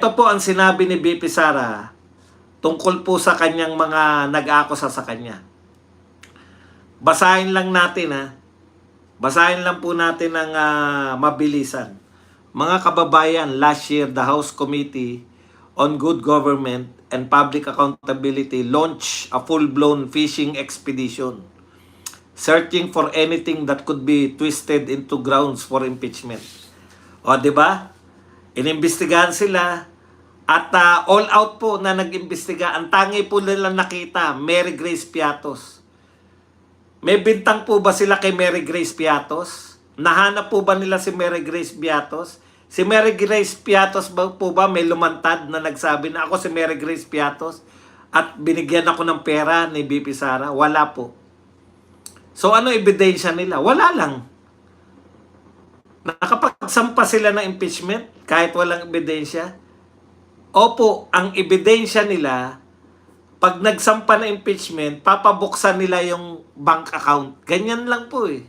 Ito po ang sinabi ni BP Sara tungkol po sa kanyang mga nag-aakusa sa kanya. Basahin lang natin ha. Basahin lang po natin ng mabilisan. Mga kababayan, last year the House Committee on Good Government and Public Accountability launched a full-blown fishing expedition searching for anything that could be twisted into grounds for impeachment. O, di ba? Inimbestigahan sila at all out po na nag-imbestiga. Ang tangi po nila nakita, Mary Grace Piatos. May bintang po ba sila kay Mary Grace Piatos? Nahanap po ba nila si Mary Grace Piatos? Si Mary Grace Piatos po ba may lumantad na nagsabi na ako si Mary Grace Piatos at binigyan ako ng pera ni BP Sara? Wala po. So ano ebidensya nila? Wala lang. Nakapagsampa sila ng impeachment kahit walang ebidensya? Opo, ang ebidensya nila, pag nagsampa ng impeachment, papabuksan nila yung bank account. Ganyan lang po eh.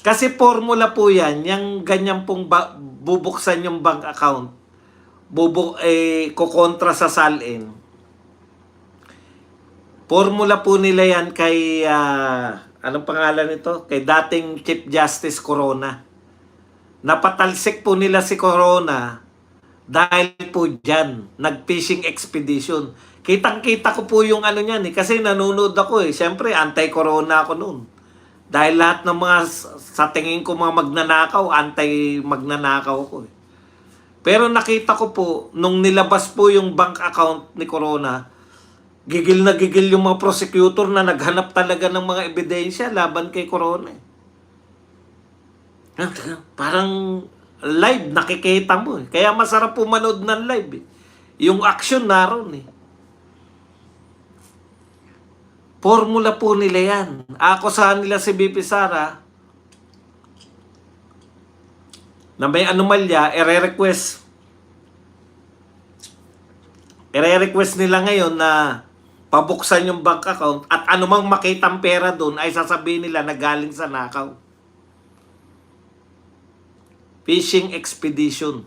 Kasi formula po yan, yung ganyan pong bubuksan yung bank account, kukontra sa salin. Formula po nila yan kay, anong pangalan nito? Kay dating Chief Justice Corona. Napatalsik po nila si Corona dahil po dyan, nag-fishing expedition. Kitang-kita ko po yung ano niyan eh, kasi nanonood ako eh. Siyempre, anti-corona ako noon. Dahil lahat ng mga, sa tingin ko mga magnanakaw, anti-magnanakaw ako eh. Pero nakita ko po, nung nilabas po yung bank account ni Corona, gigil na gigil yung mga prosecutor na naghanap talaga ng mga ebidensya laban kay Corona eh. Parang live, nakikita mo eh. Kaya masarap po manood ng live eh. Yung action naroon eh. Formula po nila yan. Akusahan nila si BP Sara na may anomalya, i-request nila ngayon na pabuksan yung bank account at anumang makitang pera doon ay sasabihin nila na galing sa nakaw. Fishing expedition.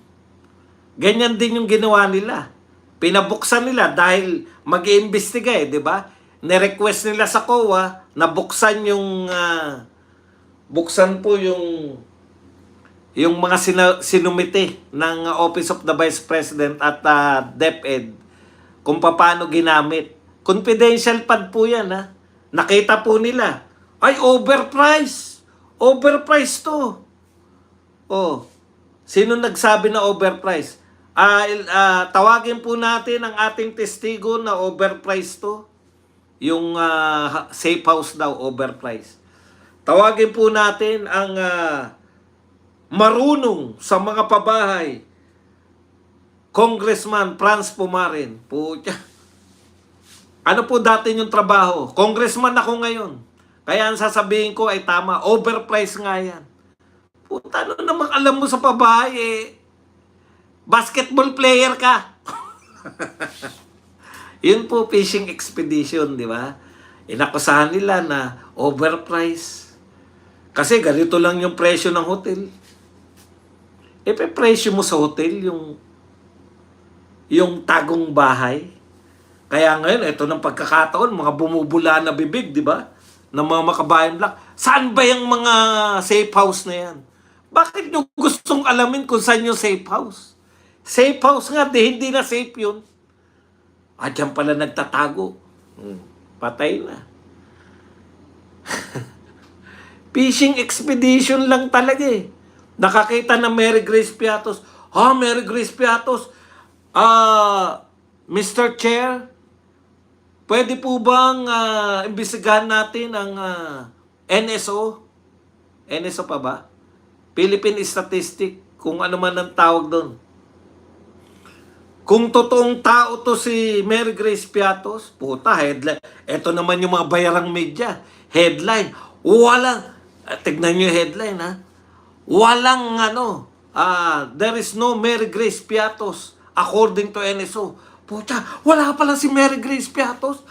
Ganyan din yung ginawa nila. Pinabuksan nila dahil mag-iimbestiga eh, di ba? Ni-request nila sa COA na buksan yung buksan po yung mga sinumite ng Office of the Vice President at DepEd kung paano ginamit. Confidential pad po yan ha. Nakita po nila. Ay, overpriced. Overpriced to. Oh, sino nagsabi na overpriced? Tawagin po natin ang ating testigo na overpriced to. Yung safe house daw, overpriced. Tawagin po natin ang marunong sa mga pabahay, Congressman Franz Pumarin. Pucha. Ano po dati yung trabaho? Congressman ako ngayon. Kaya ang sasabihin ko ay tama, overpriced nga yan. Puta, ano namang alam mo sa pabahay eh? Basketball player ka. Yun po, fishing expedition, di ba? Inakusahan nila na overpriced. Kasi ganito lang yung presyo ng hotel. Presyo mo sa hotel yung tagong bahay. Kaya ngayon, ito ng pagkakataon, mga bumubula na bibig, di ba? Ng mga makabayan lang. Saan ba yung mga safe house na yan? Bakit nyo gustong alamin kung saan yung safe house? Safe house nga, hindi na safe yun. Diyan pala nagtatago. Patay na. Fishing expedition lang talaga eh. Nakakita ng Mary Grace Piatos. Mary Grace Piatos. Mr. Chair, pwede po bang imbestigahan natin ang NSO? NSO pa ba? Philippine Statistic, kung ano man ang tawag doon. Kung totoong tao to si Mary Grace Piatos, puta, headline. Ito naman yung mga bayarang media. Headline. Tignan nyo yung headline ha. Walang there is no Mary Grace Piatos according to NSO. Puta, wala pala si Mary Grace Piatos.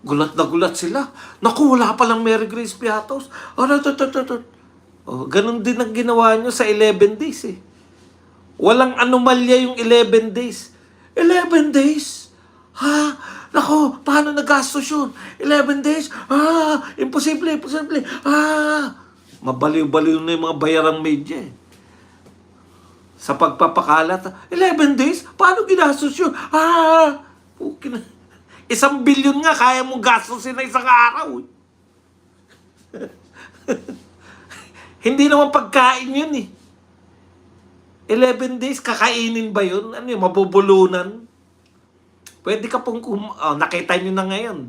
Gulat na gulat sila. Naku, wala palang Mary Grace Piatos. Ganun din ang ginawa nyo sa 11 days eh. Walang anomalya yung 11 days. 11 days? Ha? Nako, paano nagastos yun? 11 days? Imposible, imposible. Mabaliw-baliw na yung mga bayarang media eh. Sa pagpapakalat. 11 days? Paano ginastos yun? Pukin na. 1 billion nga, kaya mong gastusin na isang araw. Hindi naman pagkain yun eh. 11 days, kakainin ba yun? Ano yun, mabubulunan? Pwede ka pong, nakita nyo na ngayon.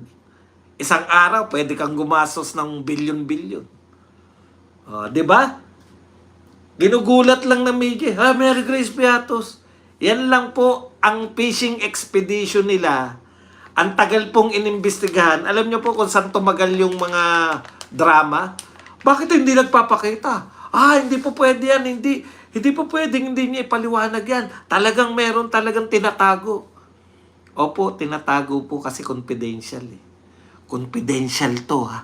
Isang araw, pwede kang gumastos ng bilyon-bilyon. Di ba? Ginugulat lang ng media. Mary Grace Piatos. Yan lang po ang fishing expedition nila. Ang tagal pong inimbestigahan. Alam nyo po kung saan tumagal yung mga drama? Bakit hindi nagpapakita? Hindi po pwede yan. Hindi po pwedeng hindi niya ipaliwanag yan. Talagang meron talagang tinatago. Opo, tinatago po kasi confidential eh. Confidential to ha.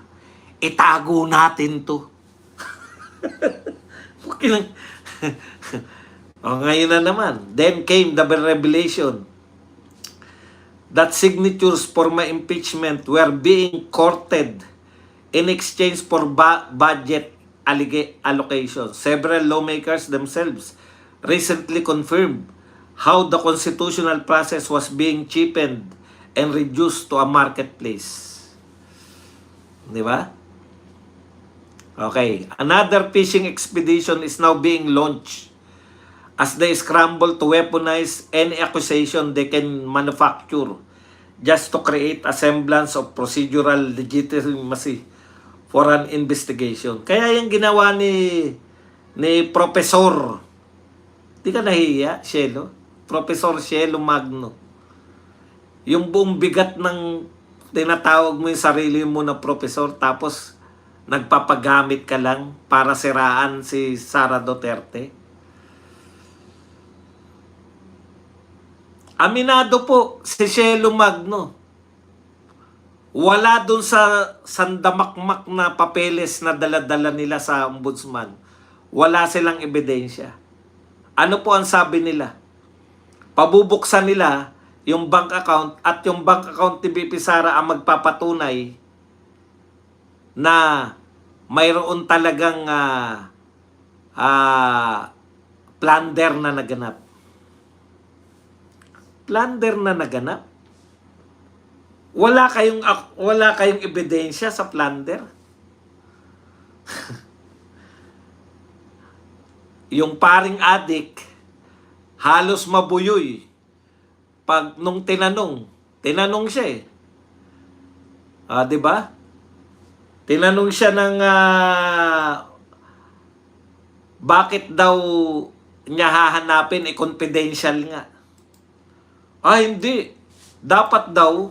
Itago natin to. Okay lang. Ngayon na naman. Then came the revelation that signatures for my impeachment were being courted in exchange for budget allocation. Several lawmakers themselves recently confirmed how the constitutional process was being cheapened and reduced to a marketplace. Di ba? Okay. Another fishing expedition is now being launched as they scramble to weaponize any accusation they can manufacture just to create a semblance of procedural legitimacy for an investigation. Kaya yung ginawa ni Professor, di ka nahihiya, Shelo? Professor Shelo Magno. Yung buong bigat ng tinatawag mo yung sarili mo na professor tapos nagpapagamit ka lang para siraan si Sara Duterte. Aminado po si Shelo Magno. Wala dun sa sandamakmak na papeles na dala-dala nila sa ombudsman. Wala silang ebidensya. Ano po ang sabi nila? Pabubuksan nila yung bank account at yung bank account ni BP Sara ang magpapatunay na mayroon talagang plunder na naganap. Plunder na naganap? Wala kayong ebidensya sa plunder? Yung paring adik halos mabuyoy pag nung tinanong siya eh. 'Di ba? Tinanong siya ng bakit daw niya hahanapin, confidential nga. Hindi. Dapat daw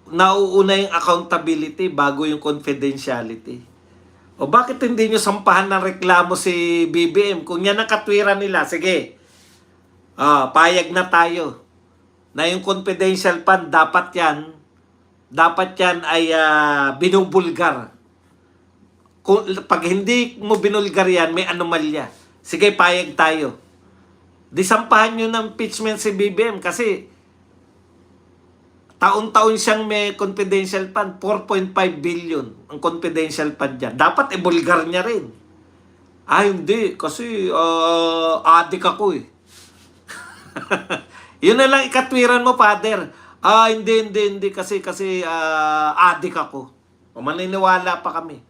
nauuna yung accountability bago yung confidentiality. O bakit hindi nyo sampahan ng reklamo si BBM? Kung yan ang katwiran nila, sige. Payag na tayo. Na yung confidential fund, dapat yan ay binubulgar. Pag hindi mo binulgar yan, may anomalya. Sige, payag tayo. Di sampahan nyo ng impeachment si BBM kasi taon-taon siyang may confidential fund, 4.5 billion ang confidential fund niya. Dapat ibulgar niya rin. Hindi. Kasi adik ako eh. Yun na lang ikatwiran mo, Father. Hindi. Kasi adik ako. Maniniwala pa kami.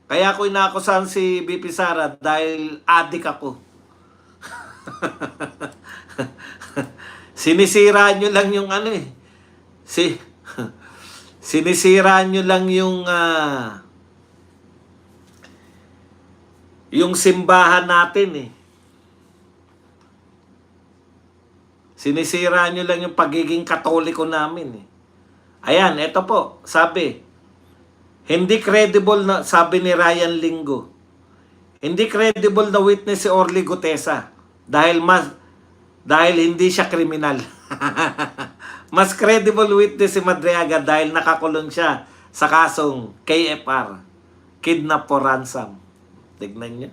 Kaya ako inakusahan si BP Sara dahil adik ako. Sinisira nyo lang yung sinisira nyo lang yung simbahan natin eh. Sinisira nyo lang yung pagiging katoliko namin eh. Ayan, eto po, sabi, hindi credible na, sabi ni Ryan Lingo, hindi credible na witness si Orly Gutesa dahil hindi siya kriminal. Mas credible witness si Madriaga dahil nakakulong siya sa kasong KFR, kidnap for ransom. Tignan niyo.